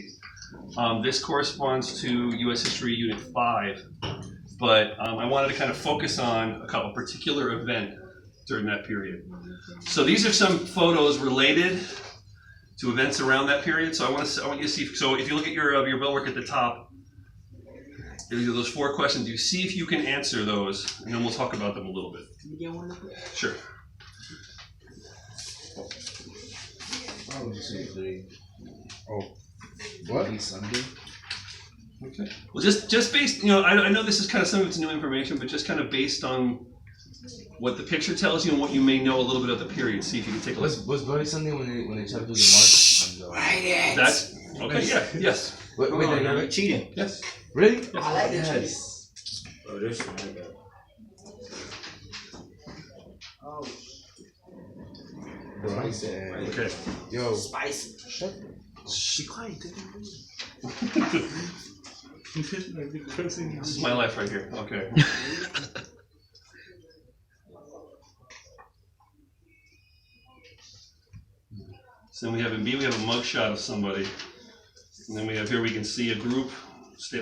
1960s. This corresponds to U.S. History Unit 5, but I wanted to kind of focus on a couple particular event during that period. So these are some photos related to events around that period. So I want you to see. So if you look at your bill work at the top, those 4 questions. You see if you can answer those, and then we'll talk about them a little bit. Can you get one of them? Sure. I would just say 3. Oh, what? Sunday. Okay. Well, just based, I know this is kind of some of it's new information, but just kind of based on what the picture tells you and what you may know a little bit of the period. See if you can take a look. Was Bloody Sunday when they tried to do the march? Right. That's okay. Yeah. Yes. Wait, they're cheating. Yes. Really? Yes. I like the Yes. Oh, this one, I got. Oh, Okay. Yo. spicy. Shut Be quiet. This is my life right here. Okay. So then we have in B, we have a mugshot of somebody. And then we have here, we can see a group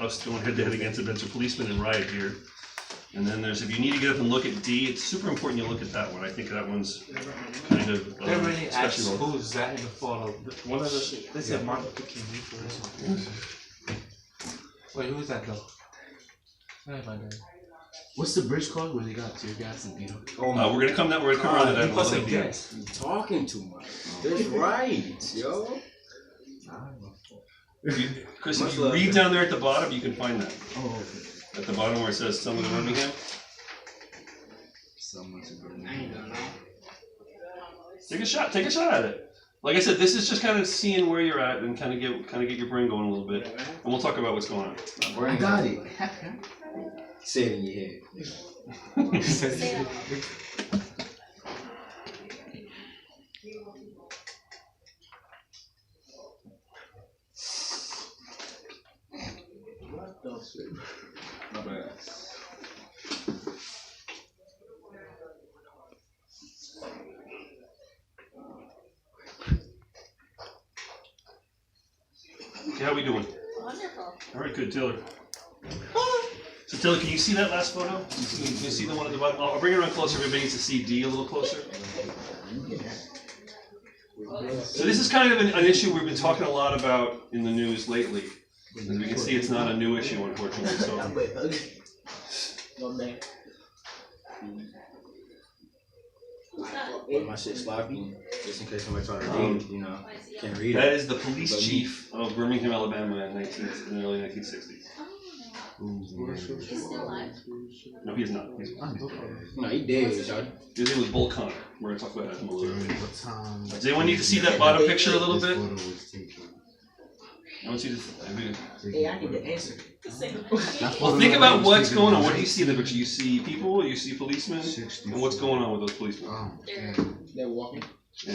us going head to head against a bunch of policemen in riot gear. And then there's, if you need to get up and look at D, it's super important you look at that one. I think that one's kind of Everybody asks special. who's that in the photo. One of the, they said Martin Luther King for this one. Wait, who is that though? I don't know. What's the bridge called where they got tear gas and beat up? Oh, We're gonna come down. We're gonna come around to that in a Plus little a bit. guess. you talking too much. That's right, yo. Chris, if you read down there at the bottom, you can find that. Oh, okay. At the bottom where it says Selma to Birmingham. Someone to Birmingham. Take a shot at it. Like I said, this is just kind of seeing where you're at and kind of get your brain going a little bit, and we'll talk about what's going on. I got it. Say it in your head. My bad. Okay, how we doing? Wonderful. All right, good, Taylor. So Taylor, can you see that last photo? Can you see the one at the bottom? I'll bring it around closer. Everybody needs to see D a little closer. So this is kind of an issue we've been talking a lot about in the news lately. As we can see, it's not a new issue, unfortunately. So. Put my shit sloppy, just in case somebody try to read, can't read That it. is the police chief of Birmingham, Alabama in the early 1960s. He's still alive. No, he is not. No, he dead, y'all. His name was Bull Connor. We're going to talk about that in a little bit. What time? Does anyone need to see that bottom picture a little This bit? photo was taken. I want you to. Hey, I need to answer. Well, think about what's going on. What do you see in the picture? You see people, you see policemen, and what's going on with those policemen? Oh, yeah. They're walking. Yeah.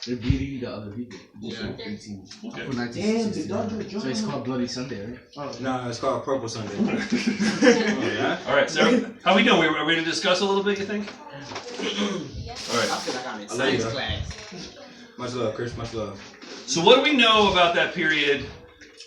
They're beating the other people. Yeah. 18. Okay. For 1960. So it's called Bloody Sunday, right? Oh, No, it's called Purple Sunday. Oh, yeah? All right, Sarah, how we doing? Are we ready to discuss a little bit, you think? All right. I feel like I'm in I love you, science bro. class. Much love, Chris. Much love. So what do we know about that period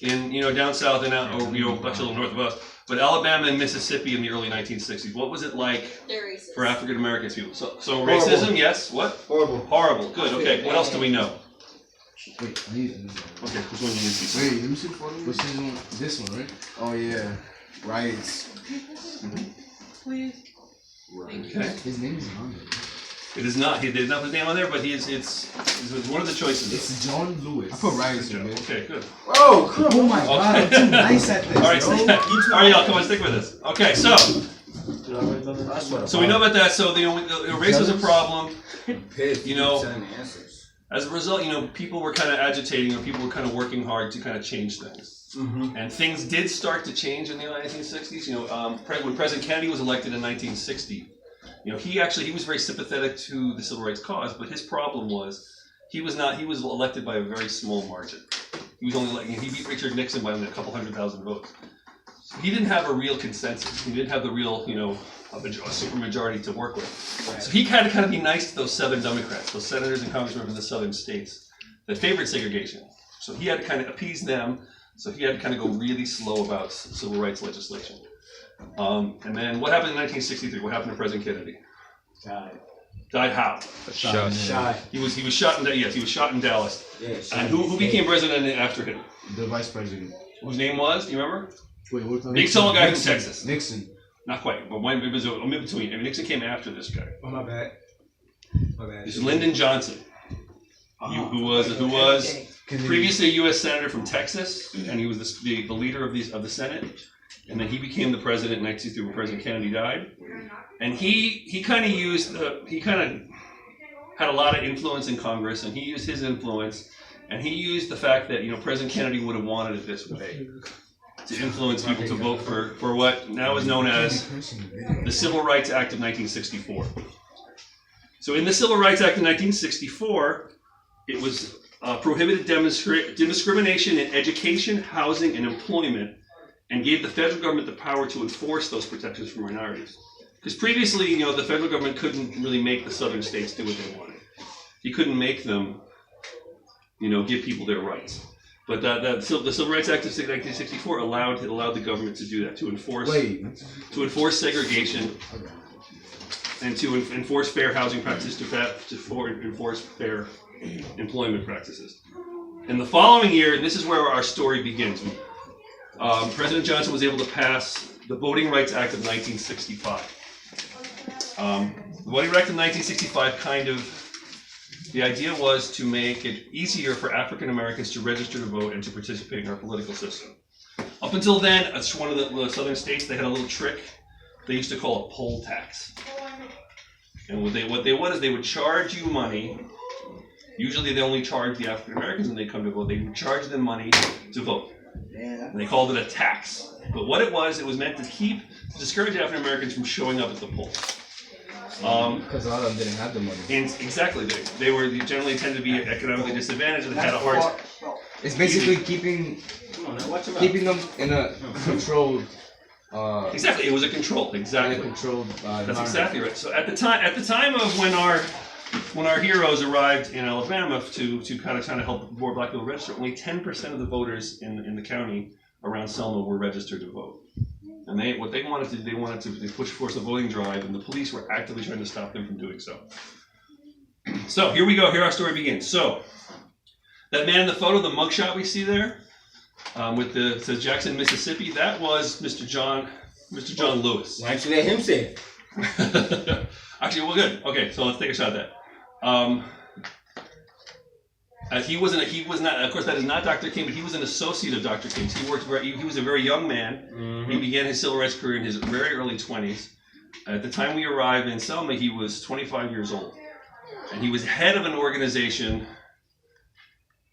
in, down south and out, or, much a little north of us, but Alabama and Mississippi in the early 1960s? What was it like They're racist. for African American people? So racism, yes. What? Horrible. Horrible. Good. Okay. What else do we know? wait, I need Okay. Which one do you need to see? Wait, let me see the photo. Which is one? This one, right? Oh, yeah. Riots. Please. Okay. His name isn't on there. It is not. He did not put his name on there, but it's one of the choices. It's John Lewis. I put riots in, man. Okay, good. Oh, come Oh my god, I'm too nice at this. All right, bro. all right, y'all, come on, stick with us. Okay, so on. we know about that. So race was a problem. Pissed. You know- Telling the answers. As a result, people were kind of agitating, or people were kind of working hard to kind of change things. Mm-hmm. And things did start to change in the 1960s. When President Kennedy was elected in 1960, he was very sympathetic to the civil rights cause, but his problem was he was elected by a very small margin. He was only he beat Richard Nixon by only a couple 100,000 votes. He didn't have a real consensus. He didn't have the real, a supermajority to work with. Right. So he had to kind of be nice to those Southern Democrats, those senators and congressmen from the southern states that favored segregation. So he had to kind of appease them. So he had to kind of go really slow about civil rights legislation. And then what happened in 1963? What happened to President Kennedy? Died how? Shot. He was shot in he was shot in Dallas. Yeah, And who became president after him? The vice president. Whose name was? Do you remember? Wait, what Big tall guy from Texas. Nixon. Not quite, but when it was in between. I mean, Nixon came after this guy. Oh, my bad. My bad. This is Lyndon Johnson, who was previously a U.S. senator from Texas, and he was the leader of the Senate. And then he became the president in 1963 when President Kennedy died. And he kind of had a lot of influence in Congress, and he used his influence, and he used the fact that President Kennedy would have wanted it this way to influence people to vote for what now is known as the Civil Rights Act of 1964. So in the Civil Rights Act of 1964, it was prohibited discrimination in education, housing, and employment, and gave the federal government the power to enforce those protections for minorities. Because previously, the federal government couldn't really make the southern states do what they wanted. He couldn't make them, give people their rights. But the Civil Rights Act of 1964 allowed the government to do that, to enforce segregation, and to enforce fair housing practices, to enforce fair employment practices. In the following year, and this is where our story begins, President Johnson was able to pass the Voting Rights Act of 1965. The Voting Rights Act of 1965 the idea was to make it easier for African Americans to register to vote and to participate in our political system. Up until then, it's one of the southern states, they had a little trick they used to call a poll tax. And what they would charge you money. Usually they only charge the African Americans when they come to vote. They would charge them money to vote. And they called it a tax. But what it was meant to discourage African Americans from showing up at the polls. Because a lot of them didn't have the money. And exactly, they generally tend to be economically disadvantaged and had a hard time. It's basically keeping them in a controlled. Exactly, it was a control. Exactly, controlled. That's exactly right. So at the time of when our heroes arrived in Alabama to kind of trying to help more black people register, only 10% of the voters in the county around Selma were registered to vote. And they wanted to push force a voting drive, and the police were actively trying to stop them from doing so. So here we go. Here our story begins. So that man in the photo, the mugshot we see there, with the Jackson, Mississippi, that was Mr. John Lewis. Actually, let him say it. Actually, well, good. Okay, so let's take a shot at that. He was not. Of course, that is not Dr. King, but he was an associate of Dr. King's. He was a very young man. Mm-hmm. He began his civil rights career in his very early 20s. At the time we arrived in Selma, he was 25 years old, and he was head of an organization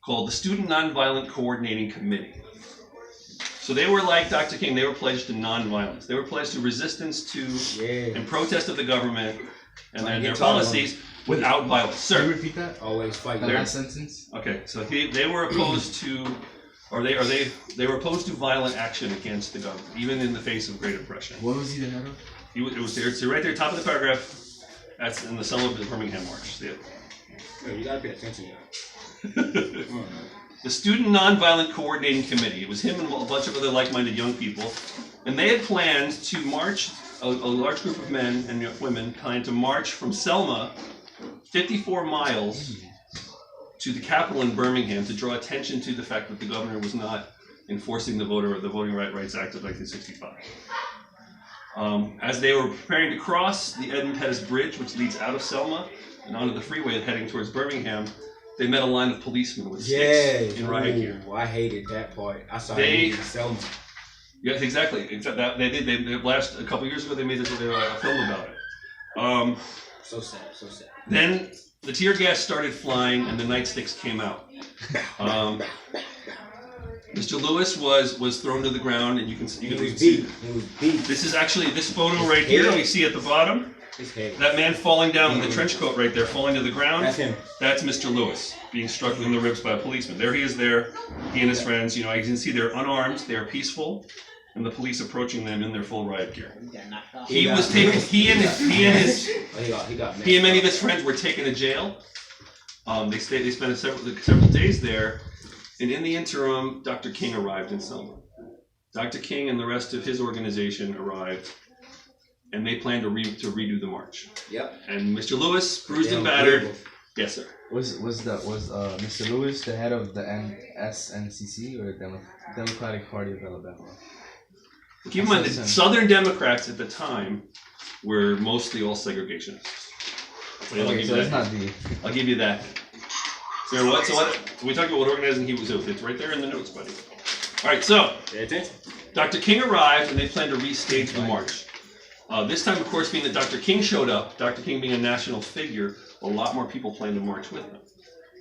called the Student Nonviolent Coordinating Committee. So they were like Dr. King. They were pledged to nonviolence. They were pledged to resistance to and protest of the government and their policies. Without violence, sir. Can you repeat that? Always fight. The last sentence. Okay, so they were opposed to, they were opposed to violent action against the government, even in the face of great oppression. What was he the head of? It was there. It's right there, top of the paragraph. That's in the Selma of the Birmingham March. See it? You gotta pay attention here. The Student Nonviolent Coordinating Committee. It was him and a bunch of other like-minded young people, and they had planned to march. A large group of men and women planned to march from Selma 54 miles to the Capitol in Birmingham to draw attention to the fact that the governor was not enforcing the Voting Rights Act of 1965. As they were preparing to cross the Edmund Pettus Bridge, which leads out of Selma and onto the freeway heading towards Birmingham, they met a line of policemen with sticks in riot gear. I hated that part. I saw it in Selma. Yes, exactly. Except that they last a couple years ago they made a film about it. So sad, so sad. Then the tear gas started flying and the nightsticks came out. Mr. Lewis was thrown to the ground, and you can see. He was beat. This is actually this photo right here. We see at the bottom. That man falling down with the trench coat right there, falling to the ground. That's him. That's Mr. Lewis being struck in the ribs by a policeman. There he is. There, he and his friends. You can see they're unarmed. They are peaceful. And the police approaching them in their full riot gear. He was taken. He and many of his friends were taken to jail. They spent several days there, And in the interim, Dr. King arrived in Selma. Dr. King and the rest of his organization arrived, and they planned to redo the march. Yep. And Mr. Lewis, bruised and battered. Yes, sir. Was Mr. Lewis the head of the SNCC or Democratic Party of Alabama? Keep in mind that Southern Democrats at the time were mostly all segregationists. Okay, so that's not the. I'll give you that. So what? We talked about what organizing he was with. It's right there in the notes, buddy. All right, so Dr. King arrived, and they planned to restage the march. This time, of course, being that Dr. King showed up, Dr. King being a national figure, a lot more people planned to march with him.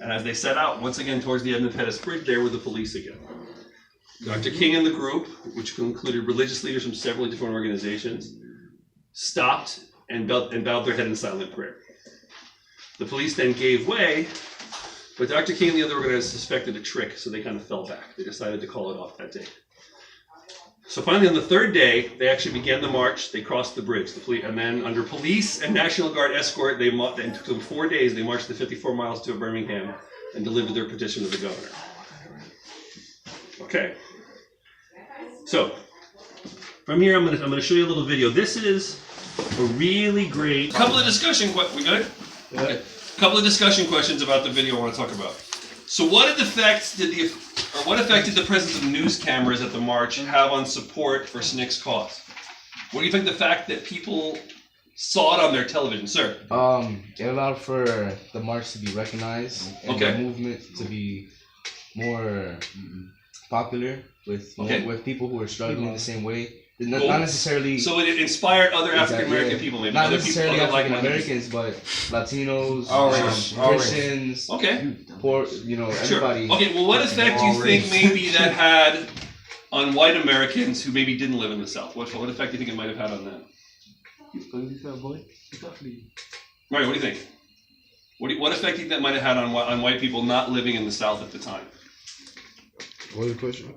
And as they set out, once again, towards the Edmund Pettus Bridge, there were the police again. Dr. King and the group, which included religious leaders from several different organizations, stopped and bowed their head in silent prayer. The police then gave way, but Dr. King and the other organizers suspected a trick, so they kind of fell back. They decided to call it off that day. So finally, on the third day, they actually began the march. They crossed the bridge, and then under police and National Guard escort, it took them 4 days. They marched the 54 miles to Birmingham and delivered their petition to the governor. Okay. So from here, I'm gonna show you a little video. This is a really great couple of discussion. We good? Okay. Couple of discussion questions about the video I want to talk about. So what effect did the presence of news cameras at the march have on support for SNCC's cause? What do you think the fact that people saw it on their television, sir? It allowed for the march to be recognized and the movement to be more popular with people who are struggling the same way. Not necessarily. So it inspired other African American people, maybe not other necessarily people, African Americans, but Latinos, Christians, poor, everybody. Sure. Okay. Well, what effect do you think maybe that had on white Americans who maybe didn't live in the South? What effect do you think it might have had on them? Mario, what do you think? What effect do you think that might have had on white people not living in the South at the time? What was the question?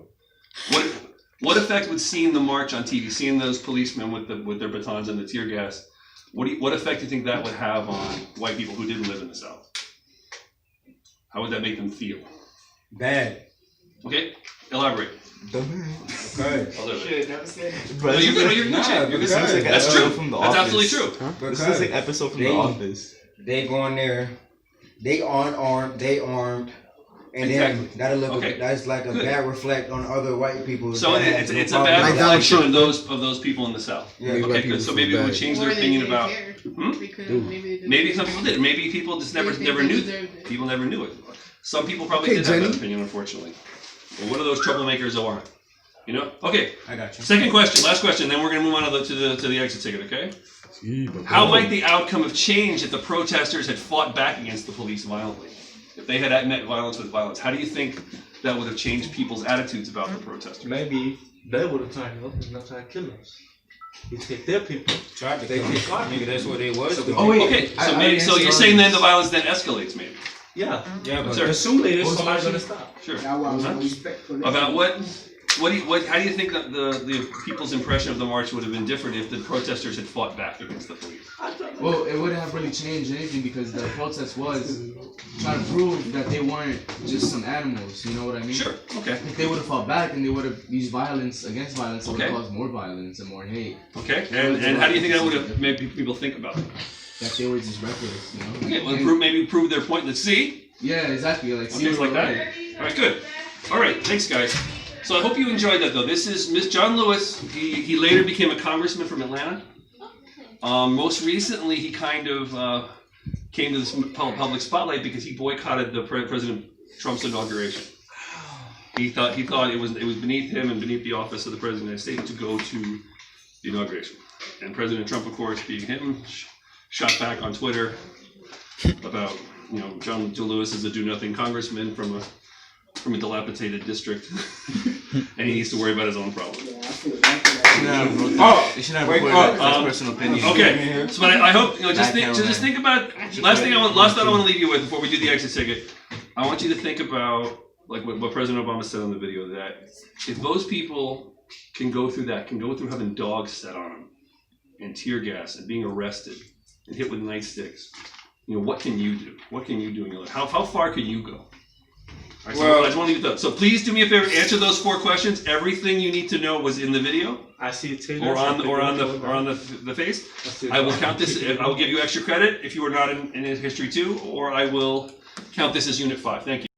What effect would seeing the march on TV, seeing those policemen with their batons and the tear gas, what effect do you think that would have on white people who didn't live in the South? How would that make them feel? Bad. Okay, elaborate. Okay. Should never said it. No, you're good. You're good. That's true. That's absolutely true. This is like episode from The Office. They go in there, they unarmed, they armed. And exactly. then that's like a bad reflect on other white people. So it's a bad reflection of those people in the South. Yeah. Okay, good. So maybe it would change their opinion about. Maybe some people did. Maybe people just never knew. People never knew it. Some people probably did have that opinion, unfortunately. Well, what are those troublemakers who aren't? Okay. I got you. Second question, last question. Then we're going to move on to the exit ticket. Okay. How might the outcome have changed if the protesters had fought back against the police violently? If they had met violence with violence, how do you think that would have changed people's attitudes about the protesters? Maybe they would have turned up and not tried to kill us. They take their people. Tried to kill us. Maybe that's what they was doing. Oh, wait. Okay, so you're saying then the violence then escalates, maybe? Yeah, but sir, assuming somebody's gonna stop. Sure. Respectful. About what? How do you think that the people's impression of the march would have been different if the protesters had fought back against the police? Well, it wouldn't have really changed anything because the protest was trying to prove that they weren't just some animals. You know what I mean? Sure. Okay. If they would have fought back and they would have used violence against violence, it would have caused more violence and more hate. Okay. And how do you think that would have made people think about it? That they were just reckless, Okay. Well, maybe prove their point. Let's see. Yeah, exactly. Like Things like that. All right. Good. All right. Thanks, guys. So I hope you enjoyed that, though. This is Miss John Lewis. He later became a congressman from Atlanta. Most recently, he kind of came to this public spotlight because he boycotted the President Trump's inauguration. He thought it was beneath him and beneath the office of the President of the United States to go to the inauguration. And President Trump, of course, being him, shot back on Twitter about John Lewis is a do-nothing congressman from a dilapidated district, and he needs to worry about his own problems. You should have recorded that personal opinion. Okay, so but I hope just think about last thing I want to leave you with before we do the exit ticket. I want you to think about like what President Obama said on the video, that if those people can go through having dogs set on them and tear gas and being arrested and hit with nightsticks, what can you do? What can you do in your life? How far can you go? All right, so I just want to leave it up. So please do me a favor, answer those 4 questions. Everything you need to know was in the video I see Taylor. or on the face. I will count this. I will give you extra credit if you are not in history 2, or I will count this as Unit 5. Thank you.